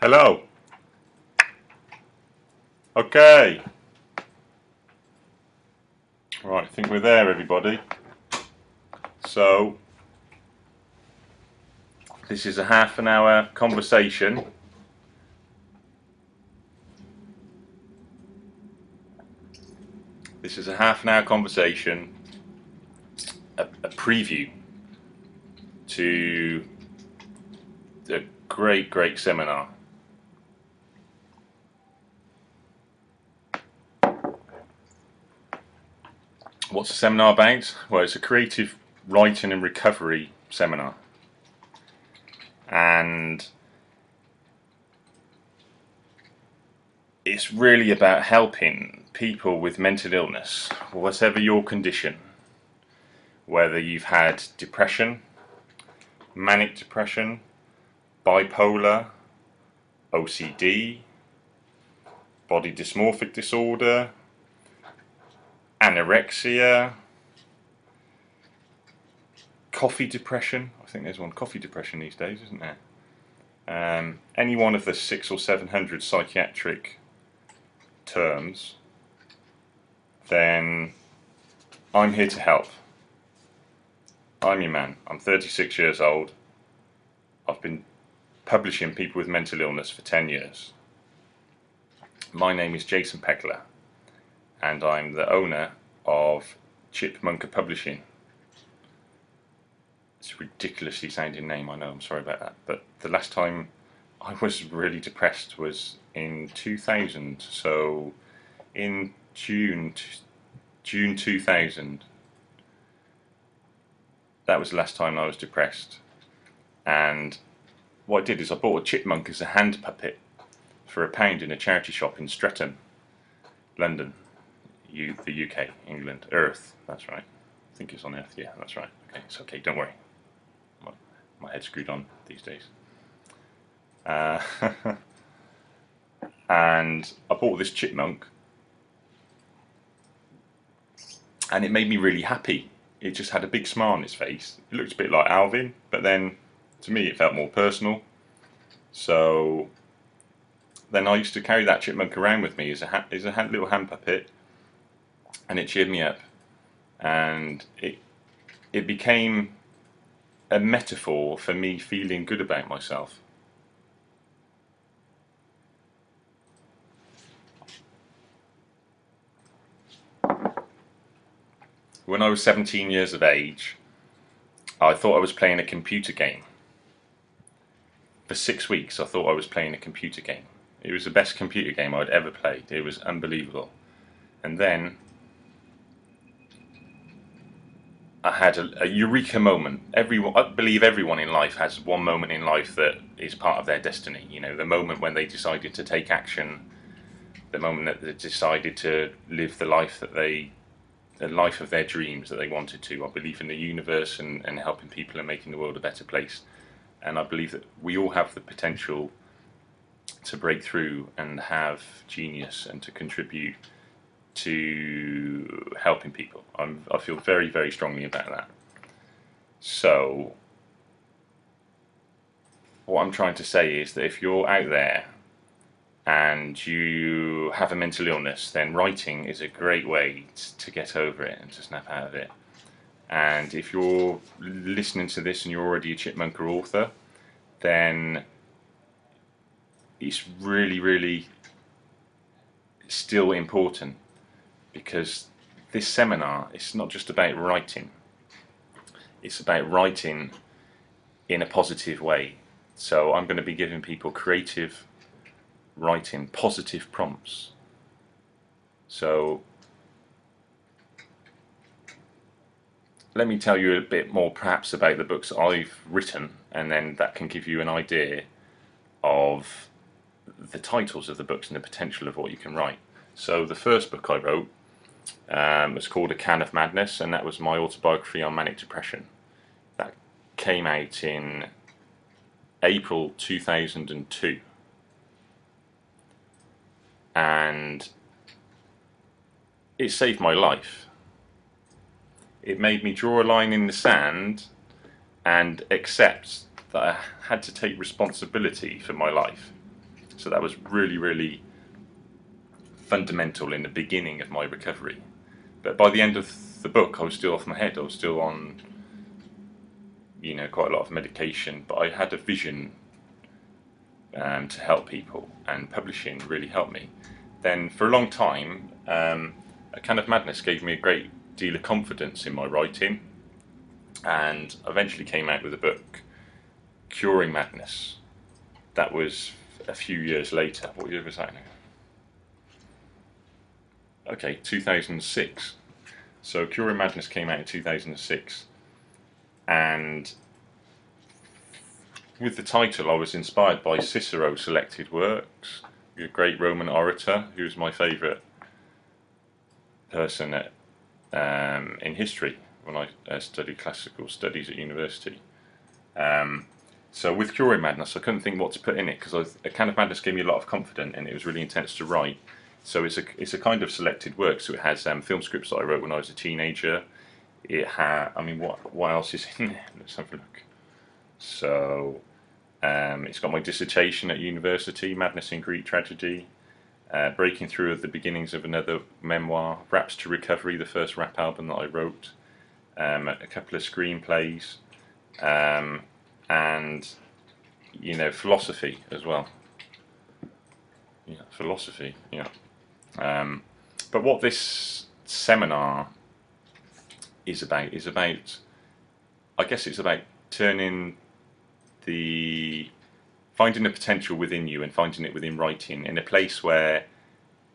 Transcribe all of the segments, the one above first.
Hello. Okay. Right, I think we're there, everybody. So, this is a half an hour conversation. This is a half an hour conversation, a preview to the great seminar. What's the seminar about? Well, it's a creative writing and recovery seminar. And it's really about helping people with mental illness, whatever your condition. Whether you've had depression, manic depression, bipolar, OCD, body dysmorphic disorder, anorexia, coffee depression. I think there's one coffee depression these days, isn't there? Any one of the 600 or 700 psychiatric terms, then I'm here to help. I'm your man. I'm 36 years old. I've been publishing people with mental illness for 10 years. My name is Jason Pegler, and I'm the owner of Chipmunker Publishing. It's a ridiculously sounding name, I know, I'm sorry about that. But the last time I was really depressed was in 2000, so in June 2000. That was the last time I was depressed. And what I did is I bought a chipmunk as a hand puppet for £1 in a charity shop in Streatham, London, the UK, England, Earth, that's right. I think it's on Earth, yeah, that's right. Okay, it's okay, don't worry. My head's screwed on these days. And I bought this chipmunk, and it made me really happy. It just had a big smile on its face. It looked a bit like Alvin, but then to me it felt more personal. So then I used to carry that chipmunk around with me as a little hand puppet, and it cheered me up. And it became a metaphor for me feeling good about myself. When I was 17 years of age, I thought I was playing a computer game. For 6 weeks I thought I was playing a computer game. It was the best computer game I'd ever played. It was unbelievable. And then I had a eureka moment. I believe everyone in life has one moment in life that is part of their destiny. You know, the moment when they decided to take action, the moment that they decided to live the life of their dreams that they wanted to. I believe in the universe and helping people and making the world a better place. And I believe that we all have the potential to break through and have genius and to contribute to helping people. I feel very, very strongly about that. So what I'm trying to say is that if you're out there and you have a mental illness, then writing is a great way to get over it and to snap out of it. And if you're listening to this and you're already a chipmunker author, then it's really, really still important, because this seminar is not just about writing. It's about writing in a positive way. So I'm going to be giving people creative writing, positive prompts. So let me tell you a bit more perhaps about the books I've written, and then that can give you an idea of the titles of the books and the potential of what you can write. So the first book I wrote was called A Can of Madness, and that was my autobiography on manic depression. That came out in April 2002. And it saved my life. It made me draw a line in the sand and accept that I had to take responsibility for my life. So that was really, really fundamental in the beginning of my recovery. But by the end of the book, I was still off my head. I was still on, quite a lot of medication, but I had a vision to help people, and publishing really helped me. Then for a long time, A Can of Madness gave me a great deal of confidence in my writing, and eventually came out with a book, Curing Madness. That was a few years later. What year was that now? Okay, 2006. So Curing Madness came out in 2006, and with the title I was inspired by Cicero's Selected Works, a great Roman orator who was my favourite person in history when I studied classical studies at university. So with Curing Madness, I couldn't think what to put in it, because A Can of Madness gave me a lot of confidence, and it was really intense to write. So it's a kind of selected work. So it has film scripts that I wrote when I was a teenager. It had, what else is in there? Let's have a look. So it's got my dissertation at university, Madness in Greek Tragedy, Breaking Through of the Beginnings of Another Memoir, Raps to Recovery, the first rap album that I wrote, a couple of screenplays, and philosophy as well. Yeah, philosophy. Yeah. But what this seminar is about, I guess it's about finding the potential within you and finding it within writing, in a place where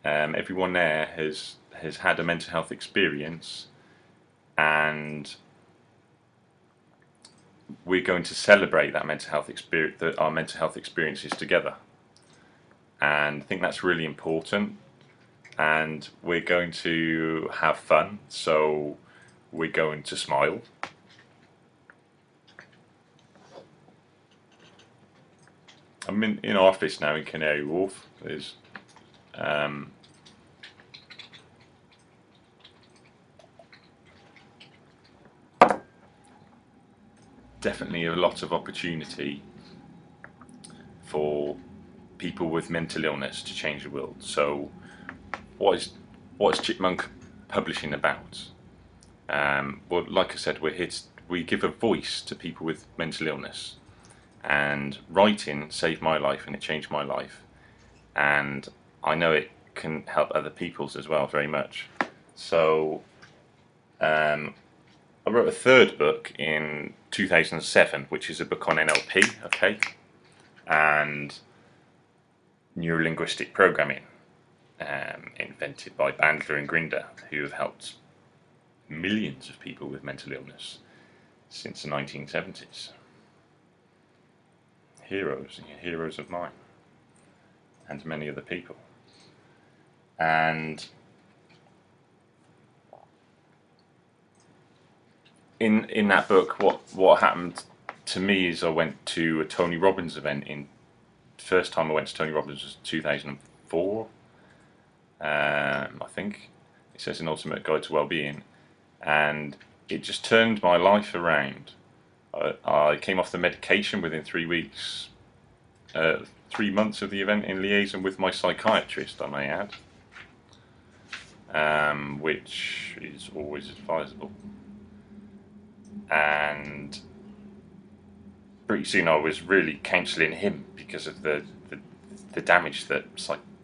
everyone there has had a mental health experience, and we're going to celebrate that mental health experience, our mental health experiences together. And I think that's really important. And we're going to have fun, so we're going to smile. I'm in our office now in Canary Wharf. There's definitely a lot of opportunity for people with mental illness to change the world. So what is Chipmunk Publishing about? Well, like I said, we give a voice to people with mental illness, and writing saved my life, and it changed my life, and I know it can help other people's as well very much. So I wrote a third book in 2007, which is a book on NLP, okay, and neurolinguistic programming, invented by Bandler and Grinder, who have helped millions of people with mental illness since the 1970s. Heroes of mine, and many other people. And in that book, what happened to me is I went to a Tony Robbins event. First time I went to Tony Robbins was 2004. I think it says An Ultimate Guide to Wellbeing, and it just turned my life around. I came off the medication within 3 weeks, 3 months of the event, in liaison with my psychiatrist, I may add, which is always advisable. And pretty soon I was really counselling him because of the damage that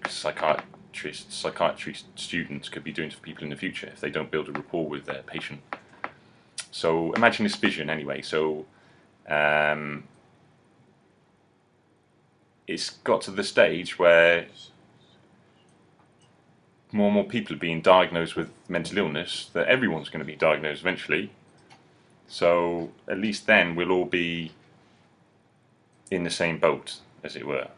psychiatry students could be doing to people in the future if they don't build a rapport with their patient. So imagine this vision anyway. So it's got to the stage where more and more people are being diagnosed with mental illness, that everyone's going to be diagnosed eventually. So at least then we'll all be in the same boat, as it were.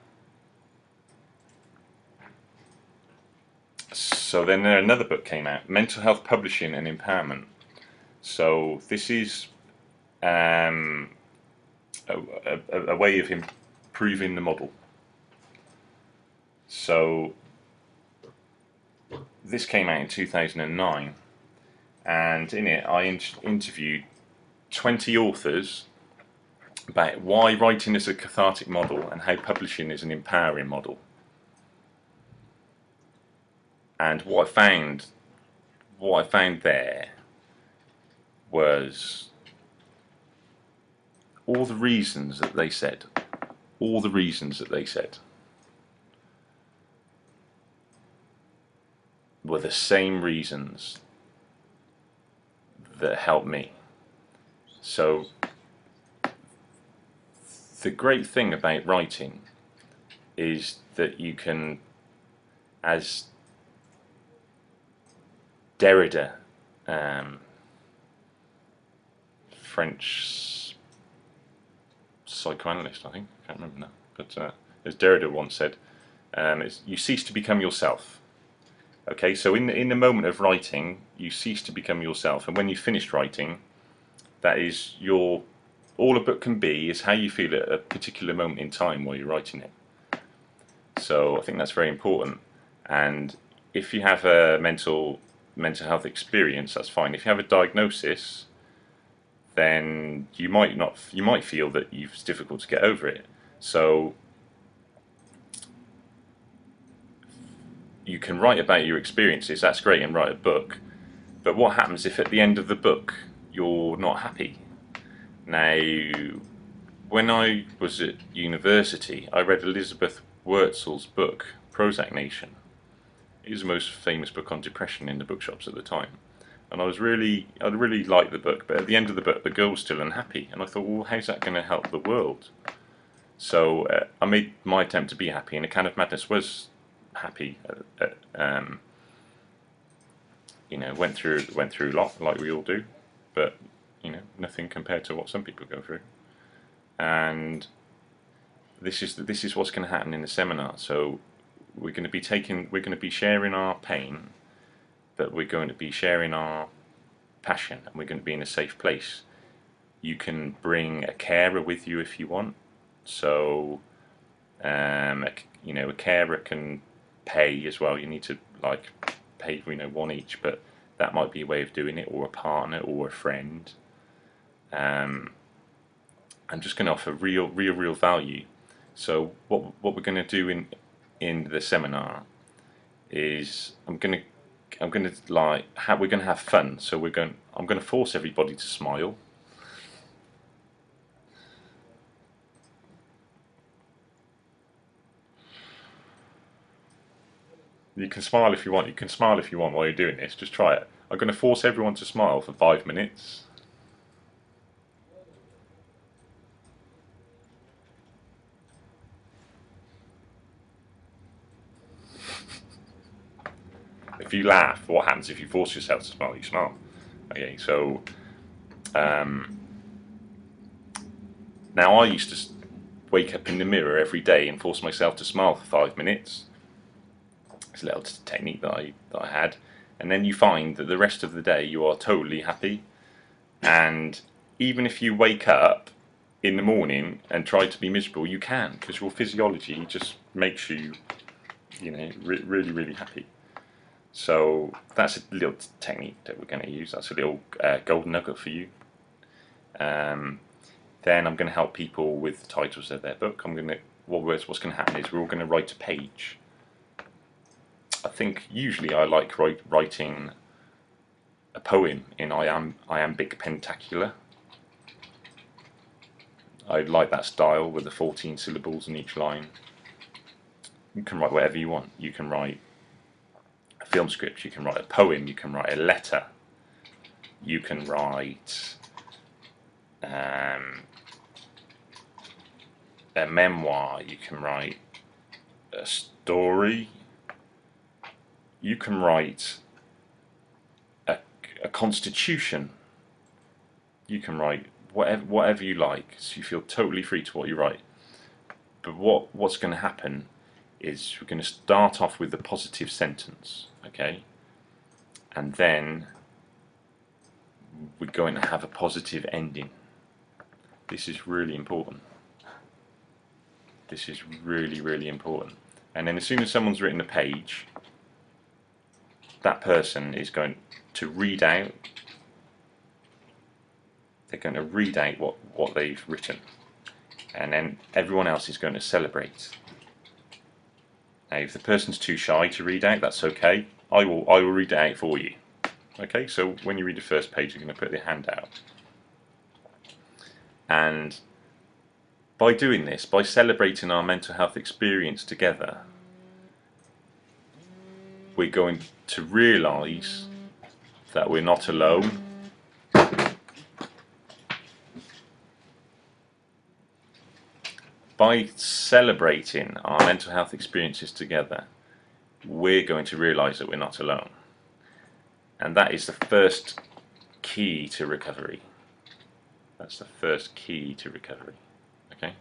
So then another book came out, Mental Health Publishing and Empowerment. So this is a way of improving the model. So this came out in 2009, and in it I interviewed 20 authors about why writing is a cathartic model and how publishing is an empowering model. And what I found there was all the reasons that they said, all the reasons that they said were the same reasons that helped me. So the great thing about writing is that you can, as Derrida, French psychoanalyst, I think, I can't remember now, but as Derrida once said, you cease to become yourself. Okay, so in the moment of writing, you cease to become yourself, and when you've finished writing, that is all a book can be is how you feel at a particular moment in time while you're writing it. So I think that's very important. And if you have a mental health experience, that's fine. If you have a diagnosis, then you might feel that it's difficult to get over it. So you can write about your experiences, that's great, and write a book. But what happens if at the end of the book you're not happy? Now, when I was at university, I read Elizabeth Wurzel's book, Prozac Nation. It was the most famous book on depression in the bookshops at the time. And I really liked the book, but at the end of the book, the girl was still unhappy. And I thought, well, how's that going to help the world? So I made my attempt to be happy, and A Can of Madness was happy. Went through a lot, like we all do, but nothing compared to what some people go through. And this is what's going to happen in the seminar. So we're going to be sharing our pain, but we're going to be sharing our passion, and we're going to be in a safe place. You can bring a carer with you if you want. So a carer can pay as well. You need to pay one each, but that might be a way of doing it, or a partner, or a friend. I'm just going to offer real value. So what we're going to do in the seminar is we're going to have fun. So I'm going to force everybody to smile. You can smile if you want. You can smile if you want while you're doing this. Just try it. I'm going to force everyone to smile for 5 minutes. If you laugh, what happens if you force yourself to smile? You smile. Okay, so now I used to wake up in the mirror every day and force myself to smile for 5 minutes. It's a little technique that I had, and then you find that the rest of the day you are totally happy. And even if you wake up in the morning and try to be miserable, you can, because your physiology just makes you, really happy. So that's a little technique that we're going to use. That's a little golden nugget for you. Then I'm going to help people with the titles of their book. What's going to happen is we're all going to write a page. I think usually I like writing a poem in iambic pentacular. I like that style with the 14 syllables in each line. You can write whatever you want. You can write a film script, you can write a poem, you can write a letter, you can write a memoir, you can write a story, you can write a constitution, you can write whatever you like, so you feel totally free to what you write. But what's going to happen is we're going to start off with a positive sentence, okay? And then we're going to have a positive ending. This is really important. This is really important. And then as soon as someone's written a page, that person is going to read out, they're going to read out what they've written. And then everyone else is going to celebrate. Now, if the person's too shy to read out, that's okay. I will read it out for you. Okay, so when you read the first page, you're going to put the hand out, and by doing this, by celebrating our mental health experience together, we're going to realise that we're not alone. By celebrating our mental health experiences together, we're going to realise that we're not alone. And that is the first key to recovery. That's the first key to recovery. Okay?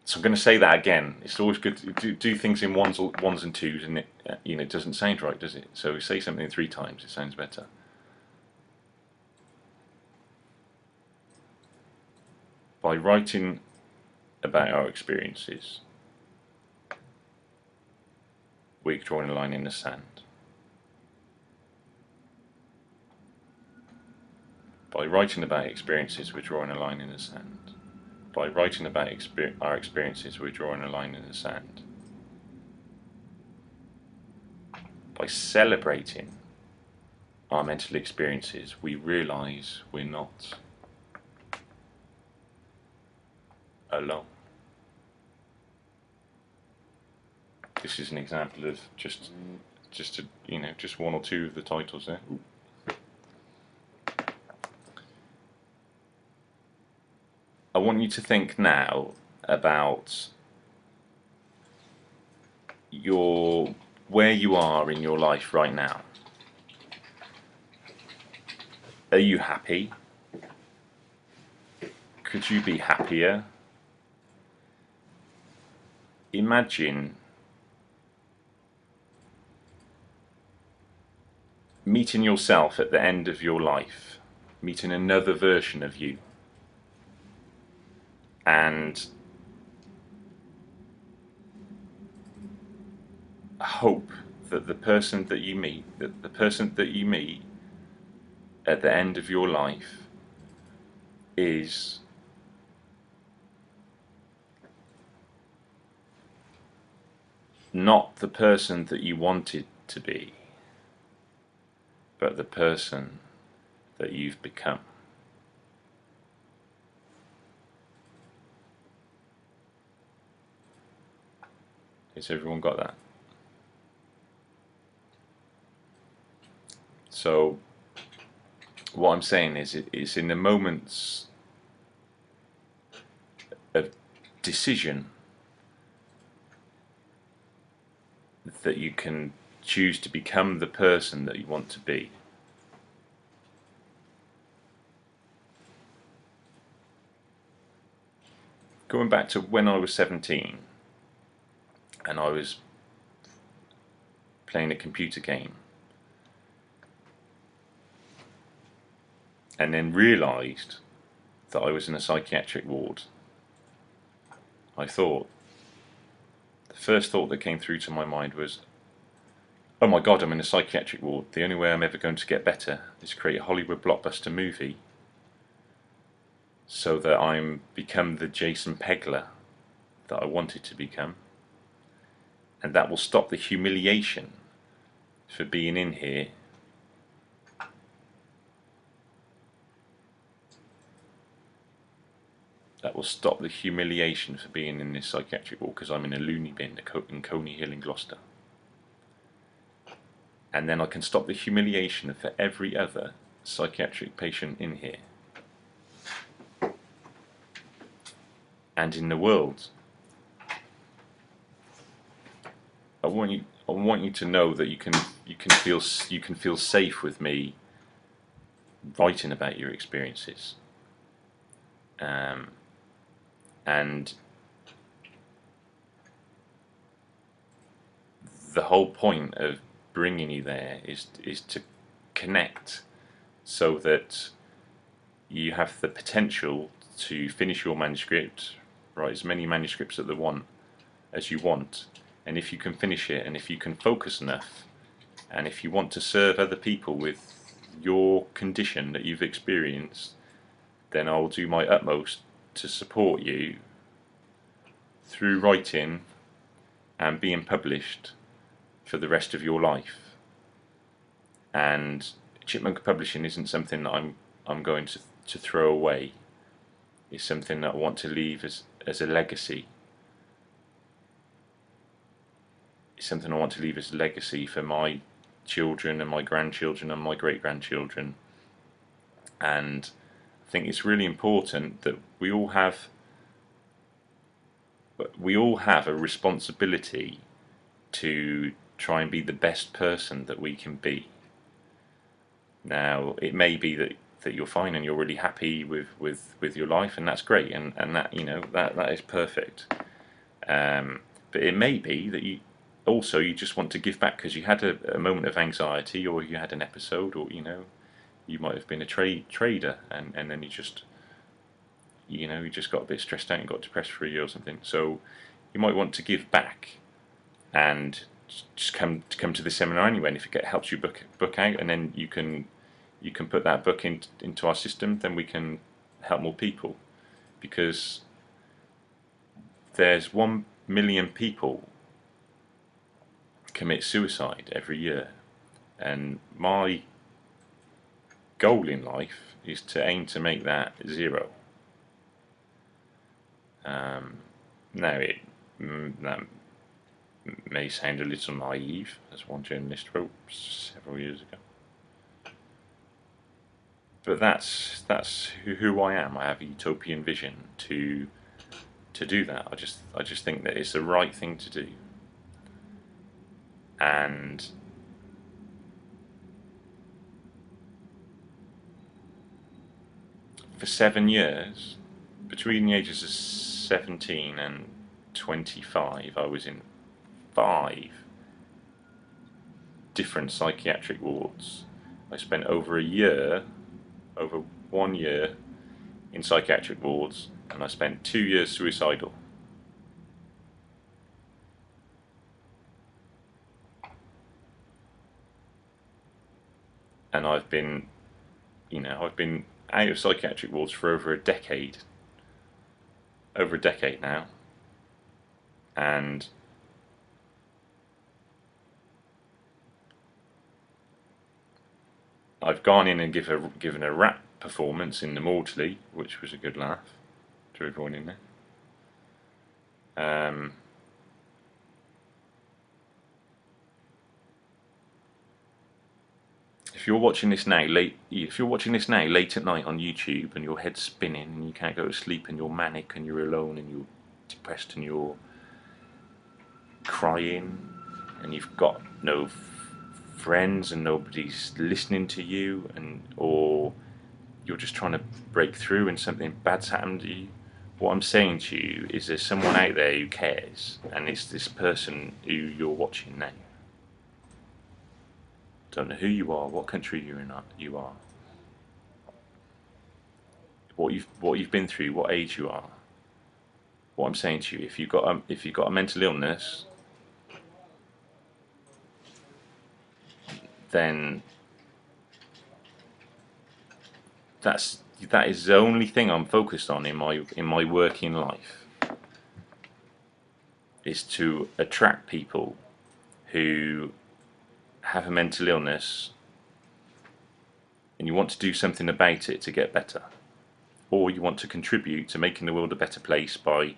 So I'm going to say that again. It's always good to do things in ones and twos, and it doesn't sound right, does it? So say something 3 times, it sounds better. By writing about our experiences, we're drawing a line in the sand. By writing about experiences, we're drawing a line in the sand. By writing about our experiences, we're drawing a line in the sand. By celebrating our mental experiences, we realise we're not alone. This is an example of just one or two of the titles there. Ooh. I want you to think now about where you are in your life right now. Are you happy? Could you be happier? Imagine meeting yourself at the end of your life, meeting another version of you, and hope that the person that you meet at the end of your life is not the person that you wanted to be, but the person that you've become. Has everyone got that? So what I'm saying is, it's in the moments of decision that you can choose to become the person that you want to be. Going back to when I was 17 and I was playing a computer game, and then realised that I was in a psychiatric ward, the first thought that came through to my mind was, oh my God, I'm in a psychiatric ward. The only way I'm ever going to get better is create a Hollywood blockbuster movie so that I'm become the Jason Pegler that I wanted to become. And that will stop the humiliation for being in here. That will stop the humiliation for being in this psychiatric ward because I'm in a loony bin in Coney Hill in Gloucester. And then I can stop the humiliation for every other psychiatric patient in here. And in the world. I want you to know that you can feel safe with me writing about your experiences. And the whole point of bringing you there is to connect, so that you have the potential to finish your manuscript, write as many manuscripts as you want, and if you can finish it, and if you can focus enough, and if you want to serve other people with your condition that you've experienced, then I'll do my utmost to support you through writing and being published for the rest of your life. And Chipmunk Publishing isn't something that I'm going to throw away. It's something that I want to leave as a legacy. It's something I want to leave as a legacy for my children and my grandchildren and my great-grandchildren. And I think it's really important that we all have a responsibility to try and be the best person that we can be. Now, it may be that you're fine and you're really happy with your life, and that's great, and that, you know, that is perfect. But it may be that you just want to give back because you had a moment of anxiety, or you had an episode, or you might have been a trader, and then you just got a bit stressed out and got depressed for a year or something. So you might want to give back and just come to the seminar anyway. And if it helps you book out, and then you can put that book into our system, then we can help more people, because there's 1 million people commit suicide every year, and my goal in life is to aim to make that 0. Now, that may sound a little naive, as one journalist wrote several years ago, but that's who I am. I have a utopian vision to do that. I just think that it's the right thing to do, and for 7 years, between the ages of 17 and 25, I was in 5 different psychiatric wards. I spent over 1 year in psychiatric wards, and I spent 2 years suicidal. And I've been out of psychiatric wards for over a decade now, and I've gone in and given a rap performance in the Maudsley, which was a good laugh to everyone in there. If you're watching this now late at night on YouTube, and your head's spinning and you can't go to sleep, and you're manic and you're alone and you're depressed and you're crying and you've got no friends and nobody's listening to you, or you're just trying to break through and something bad's happened to you, what I'm saying to you is there's someone out there who cares, and it's this person who you're watching now. Don't know who you are, what country you are, what you've been through, what age you are. What I'm saying to you, if you've got a mental illness, then that is the only thing I'm focused on in my working life, is to attract people who have a mental illness and you want to do something about it to get better, or you want to contribute to making the world a better place by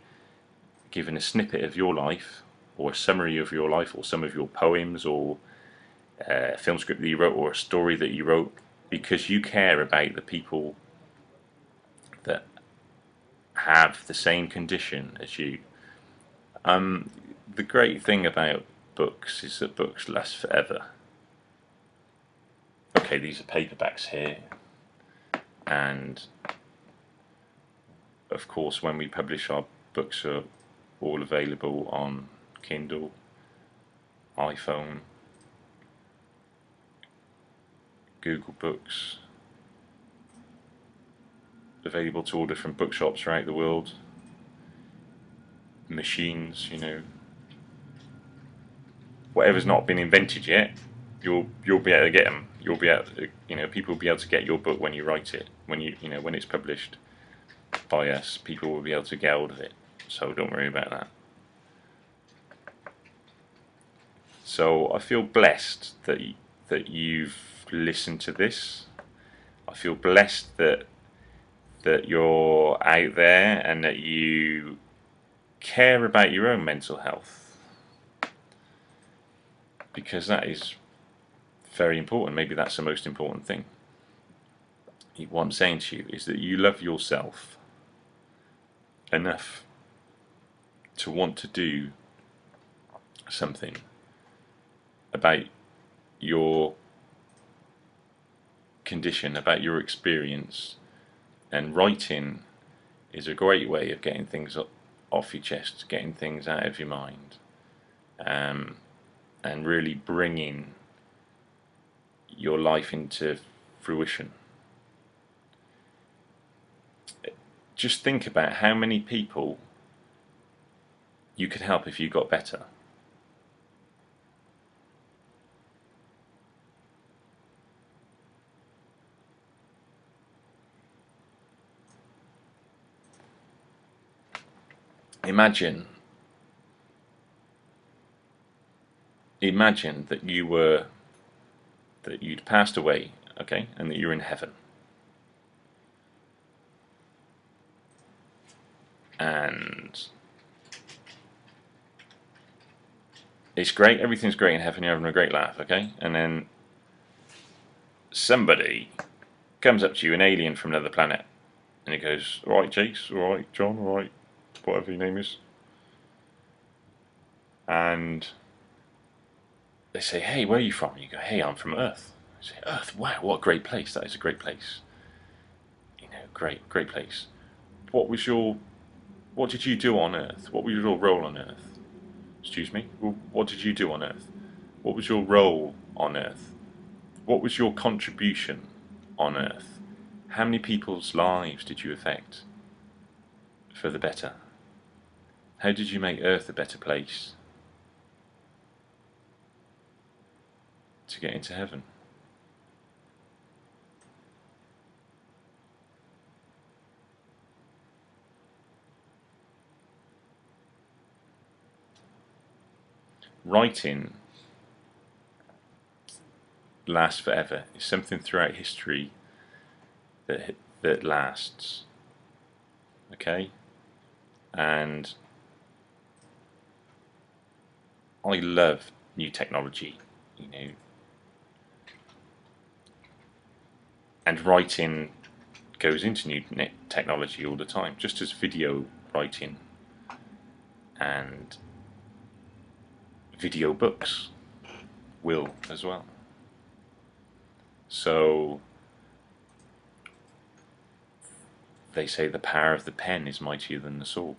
giving a snippet of your life, or a summary of your life, or some of your poems, or a film script that you wrote, or a story that you wrote, because you care about the people that have the same condition as you. The great thing about books is that books last forever. Okay, these are paperbacks here, and of course when we publish, our books are all available on Kindle, iPhone, Google Books, available to all different bookshops throughout the world, machines, whatever's not been invented yet, you'll be able to get them. You'll be able to, people will be able to get your book when you write it, when when it's published by us. People will be able to get hold of it, so don't worry about that. So I feel blessed that you've listened to this. I feel blessed that you're out there and that you care about your own mental health, because that is very important. Maybe that's the most important thing. What I'm saying to you is that you love yourself enough to want to do something about your condition, about your experience, and writing is a great way of getting things off your chest, getting things out of your mind, and really bringing your life into fruition. Just think about how many people you could help if you got better. Imagine that you'd passed away, okay, and that you're in heaven. And it's great, everything's great in heaven, you're having a great laugh, okay? And then somebody comes up to you, an alien from another planet, and he goes, "Alright, Jace, alright, John, alright, whatever your name is." And they say, "Hey, where are you from?" And you go, "Hey, I'm from Earth." I say, "Earth, wow, what a great place. That is a great place. You know, great place. What did you do on Earth? What was your role on Earth?" Excuse me? What did you do on Earth? What was your role on Earth? What was your contribution on Earth? How many people's lives did you affect for the better? How did you make Earth a better place to get into heaven? Writing lasts forever. It's something throughout history that lasts. Okay? And I love new technology, you know. And writing goes into new technology all the time, just as video writing and video books will as well. So they say the power of the pen is mightier than the sword.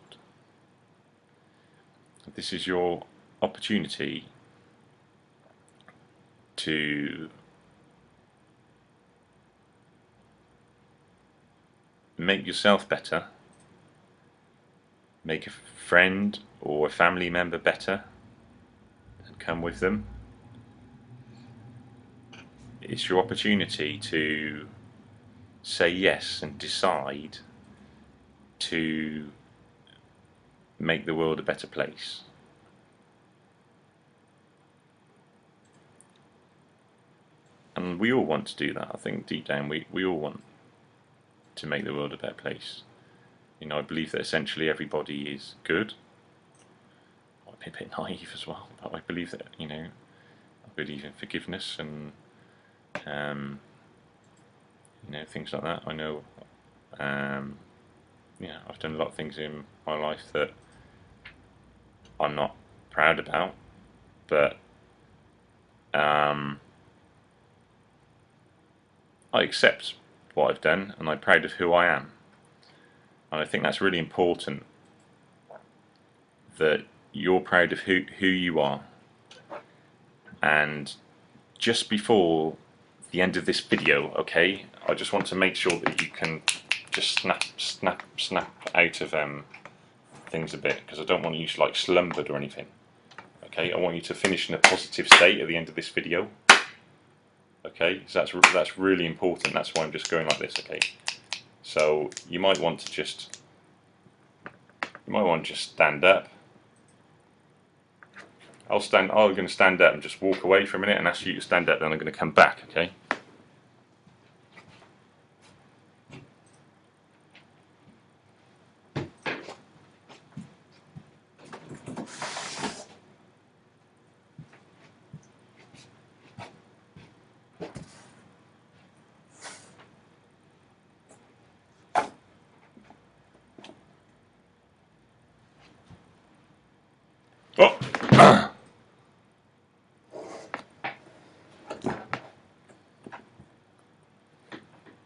This is your opportunity to make yourself better, make a friend or a family member better, and come with them. It's your opportunity to say yes and decide to make the world a better place. And we all want to do that. I think deep down we all want to make the world a better place. You know, I believe that essentially everybody is good. I'm a bit naive as well, but I believe that, you know, I believe in forgiveness and you know, things like that. I know, yeah, I've done a lot of things in my life that I'm not proud about, but I accept what I've done and I'm proud of who I am. And I think that's really important, that you're proud of who you are. And just before the end of this video, okay, I just want to make sure that you can just snap out of things a bit, because I don't want you to like slumbered or anything. Okay, I want you to finish in a positive state at the end of this video. Okay, so that's really important. That's why I'm just going like this. Okay, so you might want to just stand up, I'm going to stand up and just walk away for a minute and ask you to stand up. Then I'm going to come back. Okay. Oh.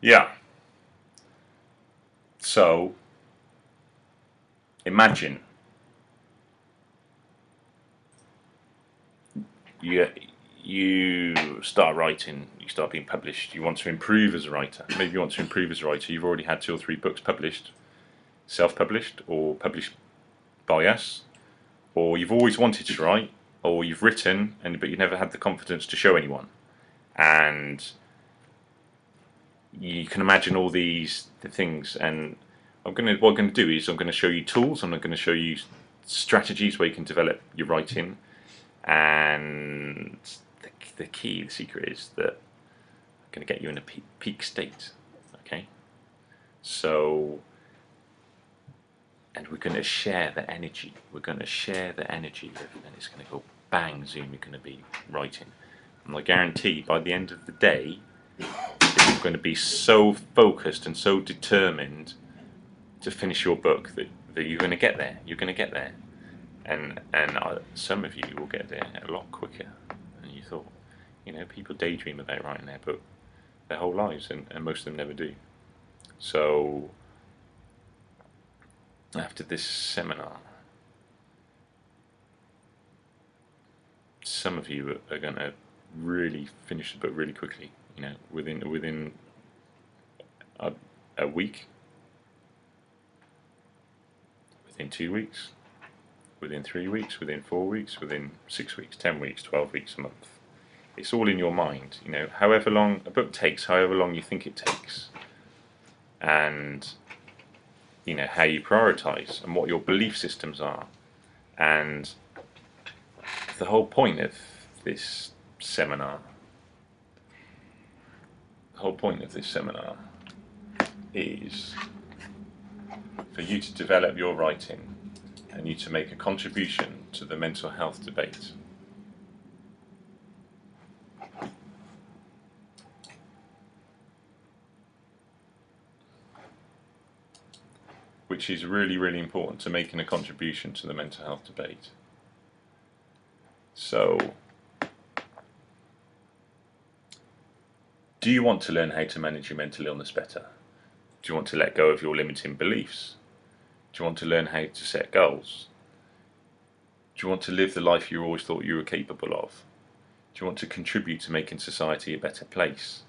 Yeah. So imagine you start writing, you start being published, you want to improve as a writer. Maybe you want to improve as a writer. You've already had 2 or 3 books published, self-published or published by us, or you've always wanted to write, or you've written but you never had the confidence to show anyone. And you can imagine all the things. And what I'm going to do is I'm going to show you tools. I'm going to show you strategies where you can develop your writing. And the key, the secret is that I'm going to get you in a peak state. Okay, so, and we're going to share the energy. We're going to share the energy, and it's going to go bang, zoom. You're going to be writing, and I guarantee by the end of the day, you're going to be so focused and so determined to finish your book that you're going to get there. You're going to get there, and some of you will get there a lot quicker than you thought. You know, people daydream about writing their book their whole lives, and most of them never do. So after this seminar, some of you are going to really finish the book really quickly. You know, within a week, within 2 weeks, within 3 weeks, within 4 weeks, within 6 weeks, 10 weeks, 12 weeks, a month. It's all in your mind. You know, however long a book takes, however long you think it takes, and you know how you prioritize and what your belief systems are. And the whole point of this seminar, is for you to develop your writing and you to make a contribution to the mental health debate. Which is really, really important to making a contribution to the mental health debate. So, do you want to learn how to manage your mental illness better? Do you want to let go of your limiting beliefs? Do you want to learn how to set goals? Do you want to live the life you always thought you were capable of? Do you want to contribute to making society a better place?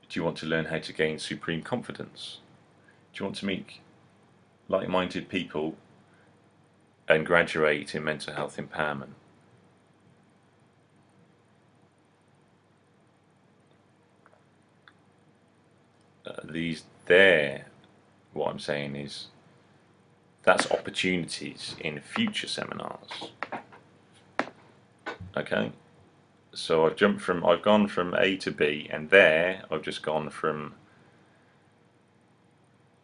Do you want to learn how to gain supreme confidence? Do you want to meet like-minded people and graduate in mental health empowerment? What I'm saying is that's opportunities in future seminars. Okay, so I've gone from A to B, and there I've just gone from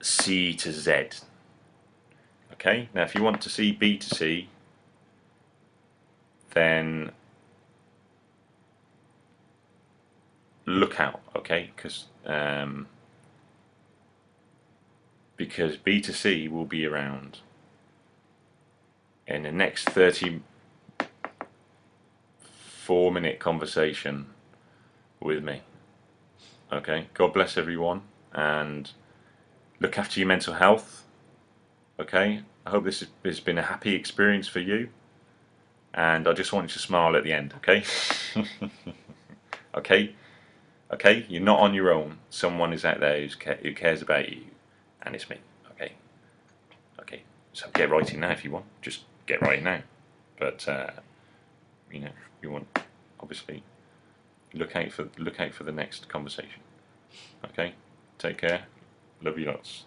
C to Z. Okay, now if you want to see B to C, then look out, okay, because B to C will be around in the next 34-minute conversation with me. Okay, God bless everyone, and look after your mental health. Okay, I hope this has been a happy experience for you, and I just want you to smile at the end. Okay. Okay, you're not on your own. Someone is out there who cares about you, and it's me. Okay, so get writing now if you want. Just get writing now, but you know, you want, obviously, look out for the next conversation. Okay, take care. Love you lots.